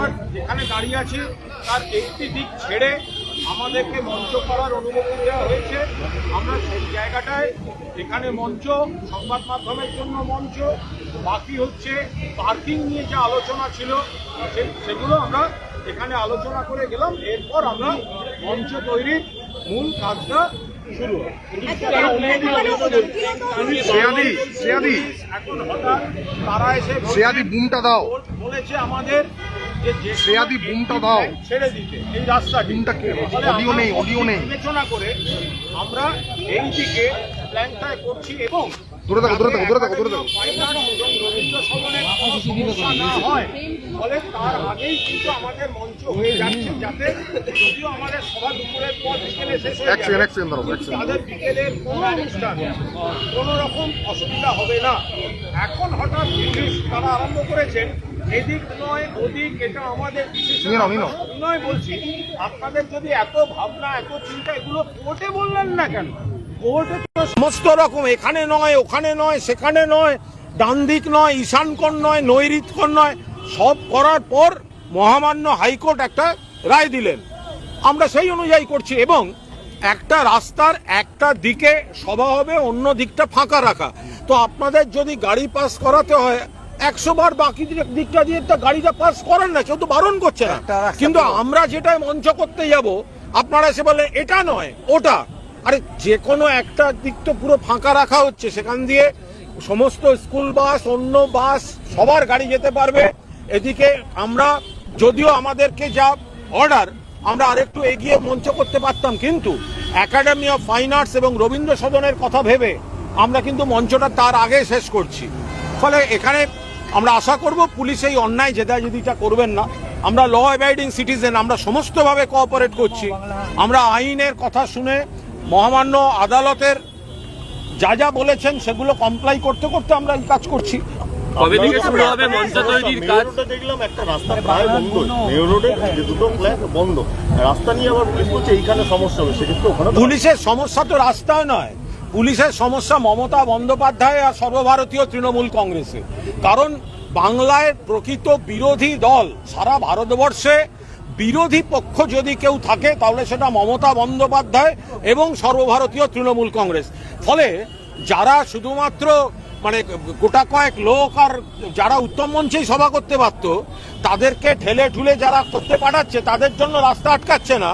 আমরা যেখানে দাঁড়িয়ে আছি তার একটি দিক ছেড়ে আমাদেরকে মঞ্চ করার অনুমতি দেওয়া হয়েছে। আমরা সেই জায়গাটায় এখানে মঞ্চ, সংবাদ মাধ্যমের জন্য মঞ্চ, বাকি হচ্ছে পার্কিং নিয়ে যে আলোচনা ছিল সেগুলো আমরা এখানে আলোচনা করে গেলাম। এরপর আমরা মঞ্চ তৈরির মূল কাজটা শুরু হয়। এখন হঠাৎ তারা এসে বুমটা দাও বলেছে আমাদের শ্রেয়াদি বুমটা দাও ছেড়ে দিতে এই রাস্তা বিবেচনা করে আমরা এই দিকে প্ল্যানটাই করছি এবং দূরে থাকো রবীন্দ্র সদনের কোনো সমস্যা না হয় ফলে তার আগেই কিন্তু আমাদের মঞ্চ হয়ে যাচ্ছে, যাতে যদিও আমাদের সভা দুপুরের পর বিকেলে শেষ হয়ে যাবে তাদের বিকেলের কোনো অনুষ্ঠান কোনো রকম অসুবিধা হবে না। এখন হঠাৎ জিনিস তারা আরম্ভ করেছেন এদিক নয় ওদিক, এটা আমাদের নয় বলছি। আপনাদের যদি এত ভাবনা এত চিন্তা, এগুলো কোর্টে বললেন না কেন? কোর্টে তো সমস্ত রকম, এখানে নয় ওখানে নয় সেখানে নয়, ডান দিক নয় ঈশানকোণ নয় নৈঋত্যকোণ নয়, সব করার পর মহামান্য হাইকোর্ট একটা রায় দিলেন। আমরা সেই অনুযায়ী করছি এবং একটা রাস্তার একটা দিকে সভা হবে, অন্য দিকটা ফাঁকা রাখা। তো আপনাদের যদি গাড়ি পাস করাতে হয় 100 বার বাকি দিকটা দিয়ে গাড়িটা পাস করেন না, কেউ তো বারণ করছে না। কিন্তু আমরা যেটাই মঞ্চ করতে যাব আপনারা এসে বলে এটা নয় ওটা। আরে যে কোনো একটা দিক তো পুরো ফাঁকা রাখা হচ্ছে, সেখান দিয়ে সমস্ত স্কুল বাস অন্য বাস সবার গাড়ি যেতে পারবে। এদিকে আমরা যদিও আমাদেরকে যা অর্ডার আমরা আরেকটু এগিয়ে মঞ্চ করতে পারতাম, কিন্তু একাডেমি অফ ফাইন আর্টস এবং রবীন্দ্র সদনের কথা ভেবে আমরা কিন্তু মঞ্চটা তার আগে শেষ করছি। ফলে এখানে আমরা আশা করব পুলিশ এই অন্যায় জেদাজেদিটা করবেন না। আমরা ল অ্যাবাইডিং সিটিজেন, আমরা সমস্তভাবে কোঅপারেট করছি। আমরা আইনের কথা শুনে মহামান্য আদালতের যা যা বলেছেন সেগুলো কমপ্লাই করতে করতে আমরা এই কাজ করছি। কবে থেকে শুরু হবে মঞ্চ তৈরির কাজ? দেখলাম একটা রাস্তা প্রায় বন্ধ, মেয়র রোডে দুটো ফ্ল্যাট বন্ধ, রাস্তা নিয়ে আবার পুলিশ বলছে এইখানে সমস্যা হবে। সেক্ষেত্রে ওখানে পুলিশের সমস্যা তো রাস্তায় নয়, পুলিশের সমস্যা মমতা বন্দ্যোপাধ্যায় আর সর্বভারতীয় তৃণমূল কংগ্রেসে। কারণ বাংলায় প্রকৃত বিরোধী দল, সারা ভারতবর্ষে বিরোধী পক্ষ যদি কেউ থাকে তাহলে সেটা মমতা বন্দ্যোপাধ্যায় এবং সর্বভারতীয় তৃণমূল কংগ্রেস। ফলে যারা শুধুমাত্র মানে গোটা কয়েক লোক আর যারা উত্তম মঞ্চেই সভা করতে পারত তাদেরকে ঠেলে ঠুলে যারা করতে পাঠাচ্ছে তাদের জন্য রাস্তা আটকাচ্ছে না।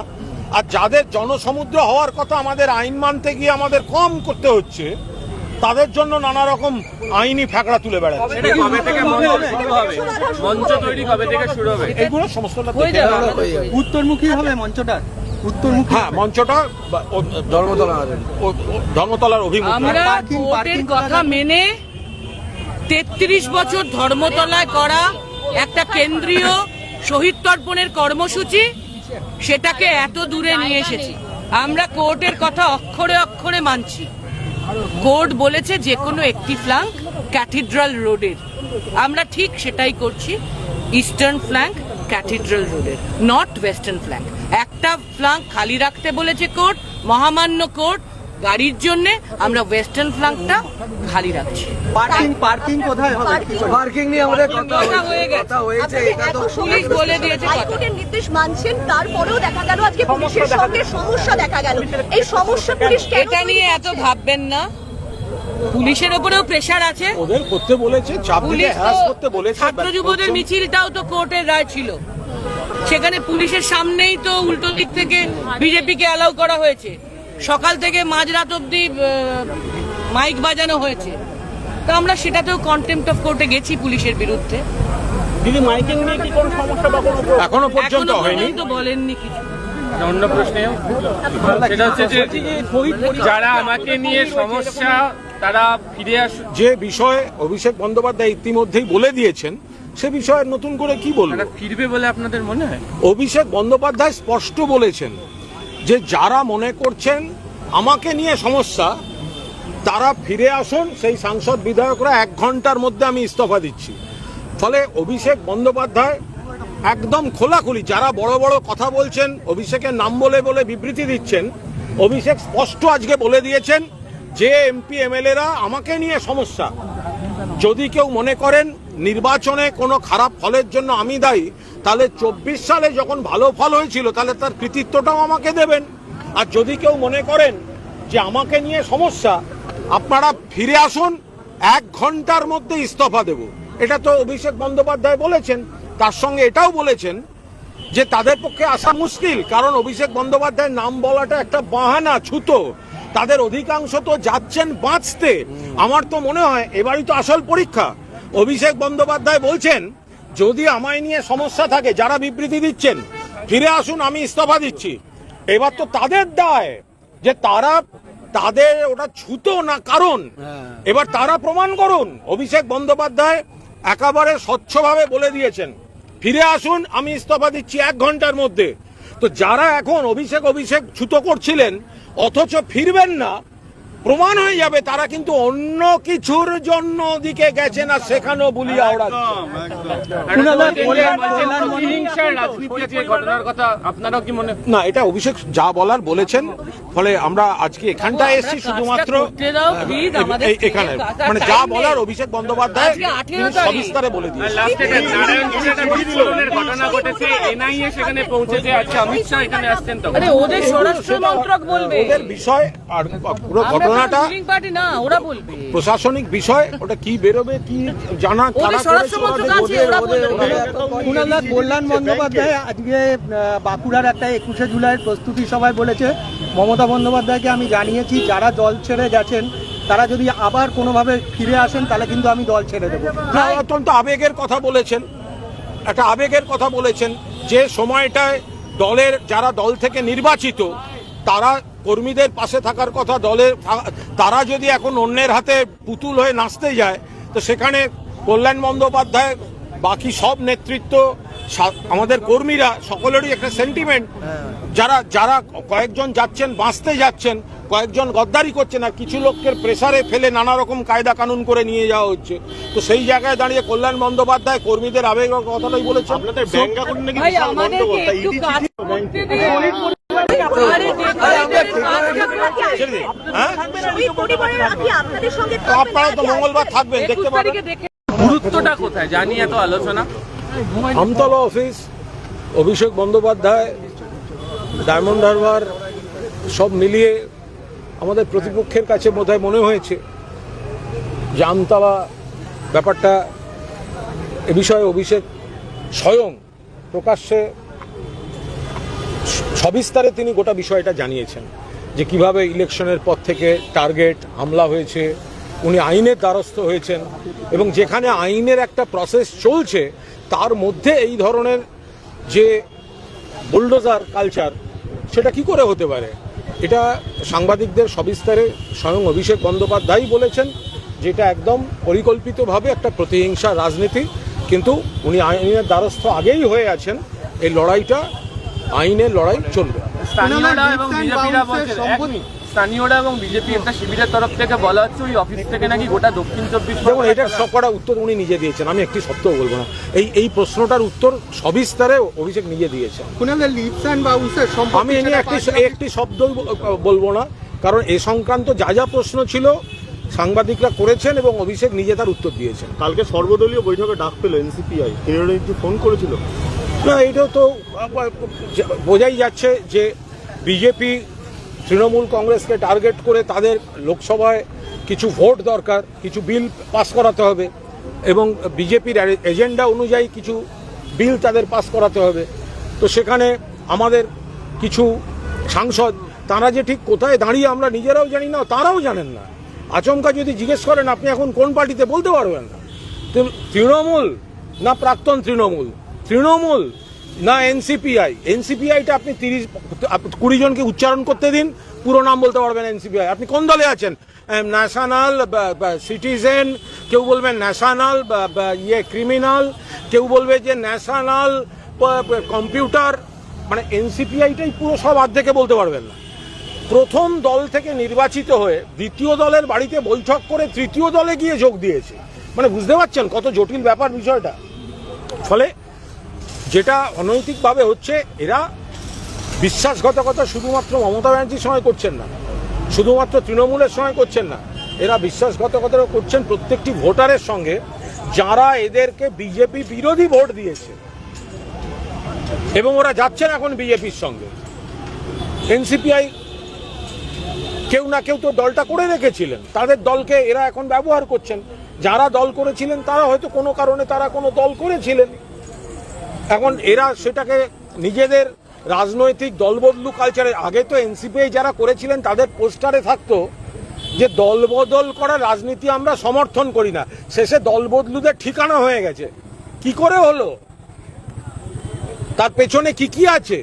আর যাদের জনসমুদ্র হওয়ার কথা আমাদের আইন মানতে গিয়ে আমাদের কম করতে হচ্ছে, তাদের জন্য নানা রকম আইনি ফ্যাকড়া তুলে বেড়াচ্ছে। মঞ্চ তৈরি কবে থেকে শুরু হবে? এগুলো সমস্তটা উত্তরমুখী হবে মঞ্চটা, উত্তরমুখী। হ্যাঁ, মঞ্চটা ধর্মতলার অভিমুখে। আমরা কোর্টের কথা মেনে 33 বছর ধর্মতলায় করা একটা কেন্দ্রীয় শহীদ তর্পণের কর্মসূচি, সেটাকে এত দূরে নিয়ে এসেছি। আমরা কোর্টের কথা অক্ষরে অক্ষরে মানছি। কোর্ট বলেছে যে কোনো একটি ফ্ল্যাঙ্ক ক্যাথিড্রাল রোডের, আমরা ঠিক সেটাই করছি। ইস্টার্ন ফ্ল্যাঙ্ক ক্যাথিড্রাল রোডের, নট ওয়েস্টার্ন ফ্ল্যাঙ্ক। একটা ফ্ল্যাঙ্ক খালি রাখতে বলেছে কোর্ট, মহামান্য কোর্ট। গাড়ির জন্য আমরা ওয়েস্টার্ন ফ্ল্যাঙ্কটা খালি রাখছি। পার্কিং কোথায় হবে? পার্কিং নিয়ে আমাদের কথা হয়ে গেছে, এটা তো পুলিশ বলে দিয়েছে। হাইকোর্টের নির্দেশ মানছেন, তারপরেও দেখা গেল আজকে পুলিশের সঙ্গে সমস্যা দেখা গেল। এই সমস্যা পুলিশ এটা নিয়ে এত ভাববেন না, পুলিশের উপরেও প্রেসার আছে। ওদের করতে বলেছে, চাপ দিলে হ্যারাস করতে বলেছে। ছাত্র যুবদের মিছিলটাও তো কোর্টের রায় ছিল, সেখানে পুলিশের সামনেই তো উল্টো দিক থেকে বিজেপিকে অ্যালাউ করা হয়েছে। সকাল থেকে মাঝরাত অবধি মাইক বাজানো হয়েছে। তো আমরা সেটাতেও কন্টেম্পট অফ কোর্টে গেছি পুলিশের বিরুদ্ধে। দিদি, মাইকিং নিয়ে কি কোনো সমস্যা বা কোনো এখনো পর্যন্ত হয়নি? তো বলেননি কিছু। অন্য প্রশ্নে সেটা হচ্ছে যে যারা আমাকে নিয়ে সমস্যা তারা ফিরে আসুন। যে বিষয়ে অভিষেক বন্দ্যোপাধ্যায় ইতিমধ্যেই বলে দিয়েছেন সে বিষয়ে নতুন করে কি বলবো? ফিরবে বলে আপনাদের মনে হয়? অভিষেক বন্দ্যোপাধ্যায় স্পষ্ট বলেছেন যে যারা মনে করছেন আমাকে নিয়ে সমস্যা তারা ফিরে আসুন, সেই সাংসদ বিধায়করা 1 ঘন্টার মধ্যে আমি ইস্তফা দিচ্ছি। ফলে অভিষেক বন্দ্যোপাধ্যায় একদম খোলাখুলি, যারা বড় বড় কথা বলছেন অভিষেকের নাম বলে বলে বিবৃতি দিচ্ছেন, অভিষেক স্পষ্ট আজকে বলে দিয়েছেন যে এমপি এমএলএরা আমাকে নিয়ে সমস্যা। যদি কেউ মনে করেন নির্বাচনে কোনো খারাপ ফলের জন্য আমি দায়ী, তাহলে 24 সালে যখন ভালো ফল হয়েছিল তাহলে তার কৃতিত্বটাও আমাকে দেবেন। আর যদি কেউ মনে করেন যে আমাকে নিয়ে সমস্যা, আপনারা ফিরে আসুন, 1 ঘন্টার মধ্যে ইস্তফা দেব, এটা তো অভিষেক বন্দ্যোপাধ্যায় বলেছেন। তার সঙ্গে এটাও বলেছেন যে তাদের পক্ষে আসা মুশকিল, কারণ অভিষেক বন্দ্যোপাধ্যায়ের নাম বলাটা একটা বাহানা, ছুতো। তাদের অধিকাংশ তো যাচ্ছেন বাঁচতে। আমার তো মনে হয় এবারই তো আসল পরীক্ষা। অভিষেক বন্দ্যোপাধ্যায় বলছেন যদি আমায় নিয়ে সমস্যা থাকে, যারা বিবৃতি দিচ্ছেন ফিরে আসুন আমি ইস্তফা দিচ্ছি, এবার তো তাদের দায় যে তাদের ওটা ছুতো না কারণ, এবার তারা প্রমাণ করুন। অভিষেক বন্দ্যোপাধ্যায় একেবারে স্বচ্ছভাবে বলে দিয়েছেন ফিরে আসুন আমি ইস্তফা দিচ্ছি 1 ঘন্টার মধ্যে। তো যারা এখন অভিষেক ছুতো করছিলেন অথচ ফিরবেন না, প্রমাণ হয়ে যাবে তারা কিন্তু অন্য কিছুর জন্য দিকে গেছে না, সেখানেও বুলি আওড়াচ্ছে। আপনারাও কি মনে না, এটা অভিষেক যা বলার বলেছেন, ফলে আমরা আজকে এখানটায় এসেছি শুধুমাত্র এখানে, মানে যা বলার অভিষেক বন্দ্যোপাধ্যায় সবিস্তারে বলে দিয়েছেন। ঘটনা ঘটেছে, এনআইএ সেখানে পৌঁছেছে, আজকে অমিত শাহ এখানে আসছেন, তো ওদের স্বরাষ্ট্র মন্ত্রক বলবে, ওদের বিষয় আর পুরো ঘটনাটা না ওরা বলবে, প্রশাসনিক বিষয়, ওটা কি বেরোবে কি জানা কল্যাণ বন্দ্যোপাধ্যায় আজকে বাঁকুড়ার একটা 21শে জুলাইয়ের প্রস্তুতি সভায় বলেছে মমতা বন্দ্যোপাধ্যায়কে আমি জানিয়েছি যারা দল ছেড়ে গেছেন তারা যদি আবার কোনোভাবে ফিরে আসেন তাহলে কিন্তু আমি দল ছেড়ে দেবো। অত্যন্ত আবেগের কথা বলেছেন, একটা আবেগের কথা বলেছেন যে সময়টায় দলের যারা দল থেকে নির্বাচিত তারা কর্মীদের পাশে থাকার কথা, দলের তারা যদি এখন অন্যের হাতে পুতুল হয়ে নাচতে যায়, তো সেখানে কল্যাণ বন্দ্যোপাধ্যায় বাকি সব নেতৃত্ব আমাদের কর্মীরা সকলেরই একটা সেন্টিমেন্ট, যারা কয়েকজন যাচ্ছেন বাঁচতে যাচ্ছেন, কয়েকজন গদ্দারি করছেন, আর কিছু লোকের প্রেসারে ফেলে নানা রকম কায়দা কানুন করে নিয়ে যাওয়া হচ্ছে। তো সেই জায়গায় দাঁড়িয়ে কল্যাণ বন্দ্যোপাধ্যায় কর্মীদের আবেগের কথাটাই বলেছেন। আপনাদের ব্যাংক অ্যাকাউন্ট নাকি বিশাল গন্ডগোল, তাই ইডি আপনারা তো মঙ্গলবার থাকবেন, দেখতে পাবেন। গুরুত্বটা কোথায় জানি এত আলোচনা? আমতলা অফিস, অভিষেক বন্দ্যোপাধ্যায়, ডায়মন্ড হারবার সব মিলিয়ে আমাদের প্রতিপক্ষের কাছে বোধহয় মনে হয়েছে যে আমতলা ব্যাপারটা, এ বিষয়ে অভিষেক স্বয়ং প্রকাশ্যে সবিস্তারে তিনি গোটা বিষয়টা জানিয়েছেন যে কিভাবে ইলেকশনের পর থেকে টার্গেট হামলা হয়েছে, উনি আইনের দ্বারস্থ হয়েছেন, এবং যেখানে আইনের একটা প্রসেস চলছে তার মধ্যে এই ধরনের যে বুলডোজার কালচার, সেটা কি করে হতে পারে? এটা সাংবাদিকদের সবিস্তারে স্বয়ং অভিষেক বন্দ্যোপাধ্যায় বলেছেন, যেটা একদম পরিকল্পিতভাবে একটা প্রতিহিংসা রাজনীতি। কিন্তু উনি আইনের দ্বারস্থ আগেই হয়ে আছেন, এই লড়াইটা আইনের লড়াই চলবে। স্থানীয়রা এবং বিজেপি একটা শিবিরের তরফ থেকে বলা হচ্ছে ওই অফিস থেকে নাকি গোটা দক্ষিণ 24 দেখুন, এটার সব কটা উত্তর উনি নিজে দিয়েছেন, আমি একটি সত্যও বলবো না। এই প্রশ্নটার উত্তর সবিস্তারে অভিষেক নিজে দিয়েছেন। আমি এ নিয়ে একটি শব্দই বলবো না, কারণ এ সংক্রান্ত যা যা প্রশ্ন ছিল সাংবাদিকরা করেছেন এবং অভিষেক নিজে তার উত্তর দিয়েছেন। কালকে সর্বদলীয় বৈঠকে ডাক পেল এনসিপিআই, কি ফোন করেছিল? না, এটা তো বোঝাই যাচ্ছে যে বিজেপি তৃণমূল কংগ্রেসকে টার্গেট করে তাদের লোকসভায় কিছু ভোট দরকার, কিছু বিল পাস করাতে হবে, এবং বিজেপির এজেন্ডা অনুযায়ী কিছু বিল তাদের পাস করাতে হবে। তো সেখানে আমাদের কিছু সাংসদ, তারা যে ঠিক কোথায় দাঁড়িয়ে আমরা নিজেরাও জানি না, তারাও জানেন না। আচমকা যদি জিজ্ঞেস করেন আপনি এখন কোন পার্টিতে, বলতে পারবেন না। তৃণমূল না প্রাক্তন তৃণমূল, তৃণমূল না এনসিপিআই। এনসিপিআইটা আপনি 20 জনকে উচ্চারণ করতে দিন, পুরো নাম বলতে পারবেন এনসিপিআই। আপনি কোন দলে আছেন? ন্যাশনাল, সিটিজেন, কেউ বলবেন ন্যাশনাল ক্রিমিনাল, কেউ বলবে যে ন্যাশনাল কম্পিউটার, মানে এনসিপিআইটাই পুরো সব অর্ধেকে বলতে পারবেন না। প্রথম দল থেকে নির্বাচিত হয়ে দ্বিতীয় দলের বাড়িতে বৈঠক করে তৃতীয় দলে গিয়ে যোগ দিয়েছে, মানে বুঝতে পারছেন কত জটিল ব্যাপার বিষয়টা। ফলে যেটা অনৈতিকভাবে হচ্ছে, এরা বিশ্বাসঘাতকতা শুধুমাত্র মমতা ব্যানার্জির সময় করছেন না, শুধুমাত্র তৃণমূলের সময় করছেন না, এরা বিশ্বাসঘাতকতা করছেন প্রত্যেকটি ভোটারের সঙ্গে যারা এদেরকে বিজেপি বিরোধী ভোট দিয়েছে। এবং ওরা যাচ্ছেন এখন বিজেপির সঙ্গে। এনসিপিআই কেউ না কেউ তো দলটা করে রেখেছিলেন, তাদের দলকে এরা এখন ব্যবহার করছেন। যারা দল করেছিলেন তারা হয়তো কোনো কারণে তারা কোনো দল করেছিলেন, এখন এরা সেটাকে নিজেদের রাজনৈতিক দলবদলু কালচারে। আগে তো এনসিপিআই যারা করেছিলেন তাদের পোস্টারে থাকতো যে দলবদল করা রাজনীতি আমরা সমর্থন করি না, শেষে দলবদলুদের ঠিকানা হয়ে গেছে। কি করে হলো, তার পেছনে কি কি আছে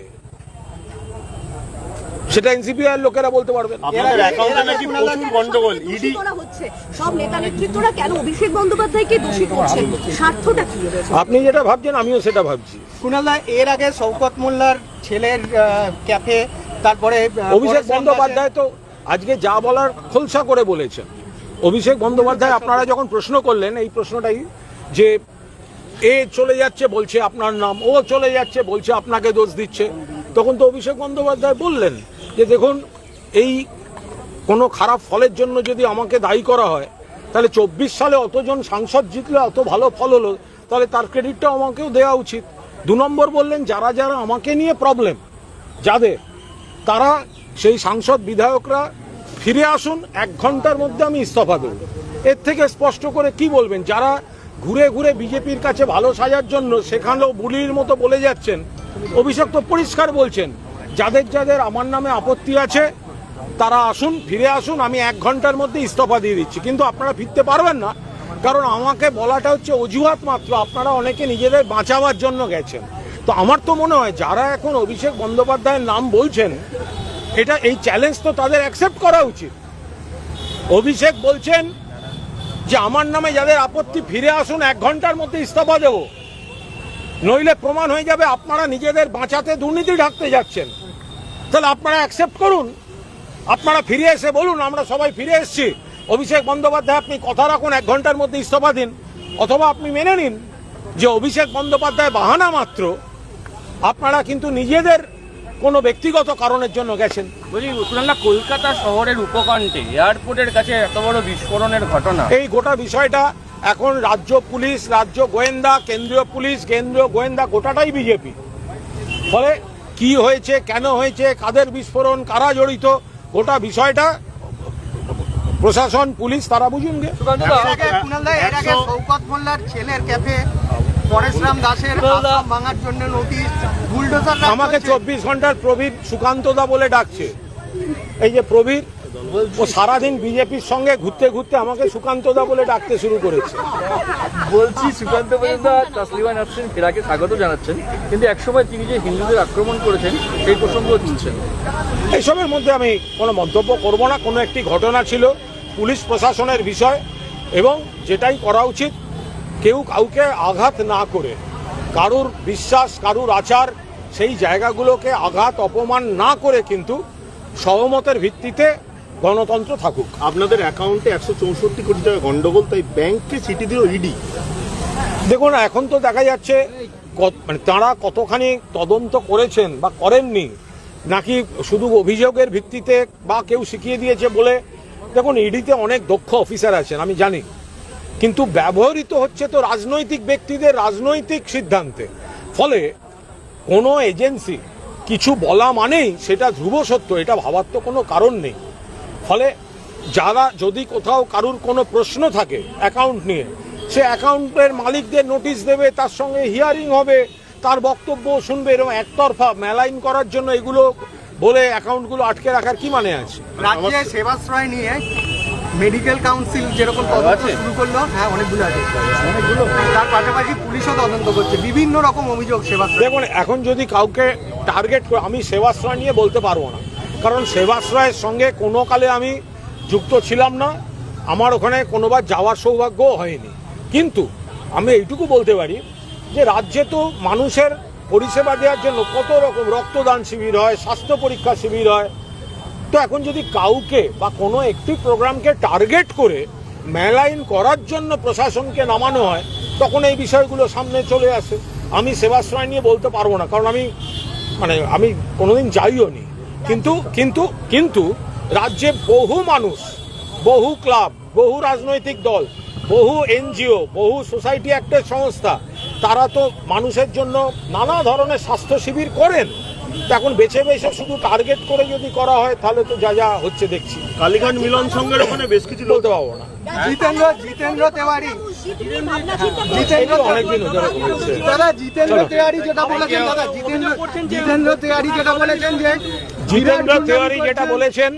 সেটা এনসিপিআই লোকেরা বলতে পারবেন। আপনাদের অ্যাকাউন্টে নাকি প্রচুর গন্ডগোল, ইডি হচ্ছে, সব নেতা নেতৃত্বরা কেন অভিষেক বন্দ্যোপাধ্যায়কে দোষী করছেন, স্বার্থটা কি? আপনি যেটা ভাবছেন আমিও সেটা ভাবছি। কুণালদা, এর আগে শওকত মোল্লার ছেলের ক্যাফে, তারপরে অভিষেক বন্দ্যোপাধ্যায় তো আজকে যা বলার খোলসা করে বলেছেন। অভিষেক বন্দ্যোপাধ্যায়, আপনারা যখন প্রশ্ন করলেন এই প্রশ্নটাই, যে এ চলে যাচ্ছে বলছে আপনার নাম, ও চলে যাচ্ছে বলছে আপনাকে দোষ দিচ্ছে, তখন তো অভিষেক বন্দ্যোপাধ্যায় বললেন যে দেখুন, এই কোনো খারাপ ফলের জন্য যদি আমাকে দায়ী করা হয়, তাহলে 24 সালে অতজন সাংসদ জিতলে অত ভালো ফল হলো, তাহলে তার ক্রেডিটটা আমাকেও দেওয়া উচিত। 2 নম্বর বললেন, যারা যারা আমাকে নিয়ে প্রবলেম যাদের, তারা সেই সাংসদ বিধায়করা ফিরে আসুন, 1 ঘন্টার মধ্যে আমি ইস্তফা দেব। এর থেকে স্পষ্ট করে কি বলবেন? যারা ঘুরে ঘুরে বিজেপির কাছে ভালো সাজার জন্য সেখানেও বুলির মতো বলে যাচ্ছেন, অভিষেক তো পরিষ্কার বলছেন যাদের যাদের আমার নামে আপত্তি আছে তারা আসুন, ফিরে আসুন, আমি 1 ঘন্টার মধ্যে ইস্তফা দিয়ে দিচ্ছি। কিন্তু আপনারা ফিরতে পারবেন না, কারণ আমাকে বলাটা হচ্ছে অজুহাত মাত্র। আপনারা অনেকে নিজেদের বাঁচাবার জন্য গেছেন। তো আমার তো মনে হয় যারা এখন অভিষেক বন্দ্যোপাধ্যায়ের নাম বলছেন, এটা এই চ্যালেঞ্জ তো তাদের অ্যাকসেপ্ট করা উচিত। অভিষেক বলছেন যে আমার নামে যাদের আপত্তি ফিরে আসুন, 1 ঘন্টার মধ্যে ইস্তফা দেব, নইলে প্রমাণ হয়ে যাবে আপনারা নিজেদের বাঁচাতে দুর্নীতি ঢাকতে যাচ্ছেন। তাহলে আপনারা অ্যাকসেপ্ট করুন, আপনারা ফিরে এসে বলুন আমরা সবাই ফিরে এসেছি। অভিষেক বন্দ্যোপাধ্যায়, আপনি কথা রাখুন, 1 ঘন্টার মধ্যে ইস্তফা দিন, অথবা আপনি মেনে নিন যে অভিষেক বন্দ্যোপাধ্যায় বাহানা মাত্র, আপনারা কিন্তু নিজেদের কোনো ব্যক্তিগত কারণের জন্য গেছেন। বলি কুণালদা, কলকাতা শহরের উপকণ্ঠে এয়ারপোর্টের কাছে এত বড় বিস্ফোরণের ঘটনা, এই গোটা বিষয়টা এখন রাজ্য পুলিশ, রাজ্য গোয়েন্দা, কেন্দ্রীয় পুলিশ, কেন্দ্রীয় গোয়েন্দা গোটাটাই বিজেপি। ফলে কি হয়েছে, কেন হয়েছে, কাদের বিস্ফোরণ, কারা জড়িত, গোটা বিষয়টা প্রশাসন, পুলিশ তারা বুঝুন গে। কুণালদা, এর আগে শওকত মোল্লার ছেলের ক্যাফে পরেশরাম দাসের আসাম ভাঙার জন্য নোটিশ, বুলডোজার আমাকে 24 ঘন্টার প্রবীর সুকান্তদা বলে ডাকছে। এই যে প্রবীর, ও সারাদিন বিজেপির সঙ্গে ঘুরতে ঘুরতে আমাকে সুকান্তদা বলে ডাকতে শুরু করেছে। বলছি, সুকান্ত মজুমদার তাসলিমা নাসরিন ফেরাকে স্বাগত জানাচ্ছেন, কিন্তু একসময় তিনি যে হিন্দুদের আক্রমণ করেছেন সেই প্রসঙ্গ তুলছেন। এইসবের মধ্যে আমি কোনো মন্তব্য করব না। কোনো একটি ঘটনা ছিল, পুলিশ প্রশাসনের বিষয়, এবং যেটাই করা উচিত, কেউ কাউকে আঘাত না করে, কারুর বিশ্বাস, কারুর আচার, সেই জায়গাগুলোকে আঘাত অপমান না করে কিন্তু সহমতের ভিত্তিতে গণতন্ত্র থাকুক। আপনাদের অ্যাকাউন্টে 164 কোটি টাকা গন্ডগোল, তাই ব্যাংককে চিঠি দিল ইডি। দেখুন, এখন তো দেখা যাচ্ছে মানে তারা কতখানি তদন্ত করেছেন বা করেননি, নাকি শুধু অভিযোগের ভিত্তিতে বা কেউ শিখিয়ে দিয়েছে বলে। দেখুন, ইডিতে অনেক দক্ষ অফিসার আছেন আমি জানি, কিন্তু ব্যবহৃত হচ্ছে তো রাজনৈতিক ব্যক্তিদের রাজনৈতিক সিদ্ধান্তে। ফলে কোনো এজেন্সি কিছু বলা মানেই সেটা ধ্রুব সত্য, এটা ভাবার তো কোনো কারণ নেই। ফলে যারা, যদি কোথাও কারুর কোনো প্রশ্ন থাকে অ্যাকাউন্ট নিয়ে, সে অ্যাকাউন্টের মালিকদের নোটিশ দেবে, তার সঙ্গে হিয়ারিং হবে, তার বক্তব্য শুনবে। এরকম একতরফা মেলাইন করার জন্য এগুলো বলে অ্যাকাউন্টগুলো আটকে রাখার কি মানে আছে? রাজ্যে সেবাশ্রয় নিয়ে মেডিকেল কাউন্সিল যেরকম তদন্ত শুরু করলো, হ্যাঁ অনেকগুলো আছে, অনেকগুলো, তার পাশাপাশি পুলিশও তদন্ত করছে বিভিন্ন রকম অভিযোগ সেবাশ্রয়। দেখুন, এখন যদি কাউকে টার্গেট করে, আমি সেবাশ্রয় নিয়ে বলতে পারবো না, কারণ সেবাশ্রয়ের সঙ্গে কোনো কালে আমি যুক্ত ছিলাম না, আমার ওখানে কোনোবার যাওয়ার সৌভাগ্যও হয়নি। কিন্তু আমি এইটুকু বলতে পারি যে রাজ্যে তো মানুষের পরিষেবা দেওয়ার জন্য কত রকম রক্তদান শিবির হয়, স্বাস্থ্য পরীক্ষা শিবির হয়। তো এখন যদি কাউকে বা কোনো একটি প্রোগ্রামকে টার্গেট করে মেলাইন করার জন্য প্রশাসনকে নামানো হয়, তখন এই বিষয়গুলো সামনে চলে আসে। আমি সেবাশ্রয় নিয়ে বলতে পারবো না, কারণ আমি কোনোদিন যাইও নি। কিন্তু রাজ্যে বহু মানুষ, বহু ক্লাব, বহু রাজনৈতিক দল, বহু এনজিও, বহু সোসাইটি অ্যাক্টের সংস্থা, তারা তো মানুষের জন্য নানা ধরনের স্বাস্থ্য শিবির করেন। তো এখন বেছে বেছে শুধু টার্গেট করে যদি করা হয় তাহলে তো যা যা হচ্ছে দেখছি। কালীঘাট মিলন সংঘের ওখানে বেশ কিছু লোক বলতে পারবো না। জিতেন্দ্র তেওয়ারি অনেকদিন ধরে বলছে। দাদা জিতেন্দ্র তেওয়ারি যেটা বলেছেন দাদা জিতেন্দ্র তেওয়ারি যেটা বলেছেন যে জিতেন্দ্র তেওয়ারি যেটা বলেছেন,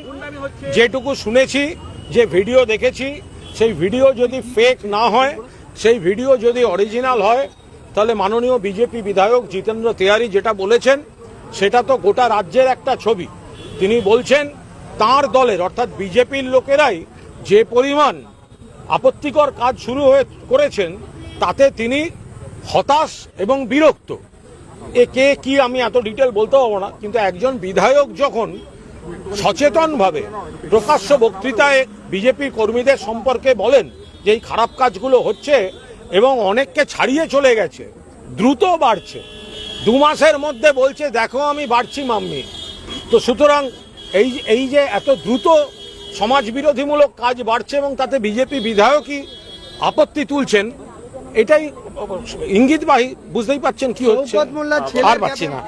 যেটুকু শুনেছি, যে ভিডিও দেখেছি, সেই ভিডিও যদি ফেক না হয়, সেই ভিডিও যদি অরিজিনাল হয়, তাহলে মাননীয় বিজেপি বিধায়ক জিতেন্দ্র তেওয়ারি যেটা বলেছেন সেটা তো গোটা রাজ্যের একটা ছবি। তিনি বলছেন তার দলের অর্থাৎ বিজেপির লোকেরাই যে পরিমাণ আপত্তিকর কাজ শুরু করেছেন তাতে তিনি হতাশ এবং বিরক্ত। এ কে কি আমি এত ডিটেল বলতে পারবো না, কিন্তু একজন বিধায়ক যখন সচেতনভাবে প্রকাশ্য বক্তৃতায় বিজেপি কর্মীদের সম্পর্কে বলেন যে এই খারাপ কাজগুলো হচ্ছে এবং অনেককে ছাড়িয়ে চলে গেছে, দ্রুত বাড়ছে, 2 মাসের মধ্যে বলছে দেখো আমি বাড়ছি মাম্মি, তো সুতরাং এই যে এত দ্রুত সমাজ বিরোধীমূলক কাজ বাড়ছে এবং তাতে বিজেপি বিধায়কই আপত্তি তুলছেন, এটাই ইঙ্গিতবাহী। বুঝতেই পাচ্ছেন কি হচ্ছে, আর পাচ্ছি না।